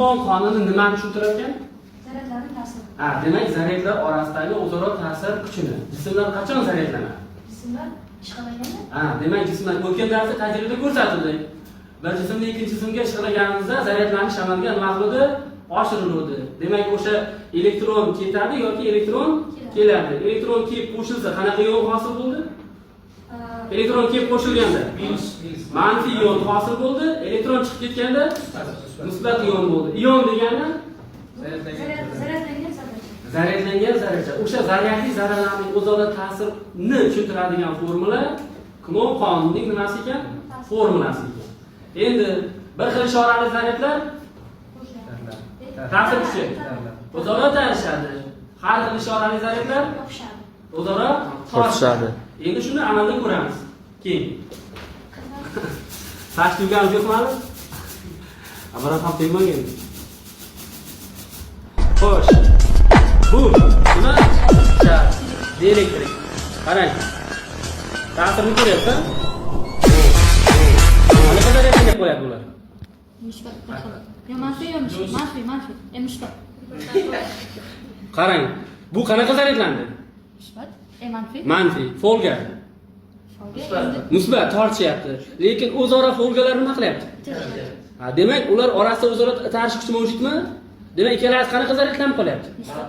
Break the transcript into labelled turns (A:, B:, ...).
A: Kulombon qonuni nimani tushuntirar ekan?
B: Zaryadlarning ta'siri.
A: Demak, zaryadlar orasidagi o'zaro ta'sir kuchini. Jismlar qachon zaryadlanadi?
B: Jismlar ishqalaganda.
A: Demak, jismlar o'tgan darsda tajribada ko'rsatildi. Bir jismni ikkinchi jismga ishqalaganimizda zaryadlanish amalga nima qiladi? Oshiriladi. Demak, o'sha elektron ketadi yoki elektron keladi. Elektron kelib qo'shilsa, qanaqa ion hosil bo'ldi? Elektron kelib qo'shilganda manfiy ion hosil bo'ldi. Elektron chiqib ketganda musbat ion bo'ldi. Ion degani zaryadlangan zarracha. O'sha zaryadli zarralarning o'zaro ta'sirini tushuntiradigan formula Coulomb qonunining nimasi ekan? Formulasi ekan. Endi bir xil ishorali zaryadlar ta'sir kuchi o'zaro ta'sirlashadi. Har xil ishorali zaryadlar o'zaro tortishadi. Endi shuni amalda ko'ramiz. Keyin. Saç tugamiz yo'qmi? Apparat ham tegmagan. Xo'sh. Bu nima? Elektrik. Qarang. Ta'sirini ko'ryapsan? Mana qanday deb qo'yadi bular?
B: Musbat. Yo manfiy. Musbat.
A: Qarang. Bu qanaqa zaryadlandi?
B: Musbat. Manfiy.
A: Manfiy. Folga. Musbat tortishyapti. Lekin o'zaro folgalar nima qilyapti? Demak, ular orasida o'zaro ta'sir kuchi mavjudmi? Demak, ikkalasi qanaqa zaryadlanib qolyapti? Musbat.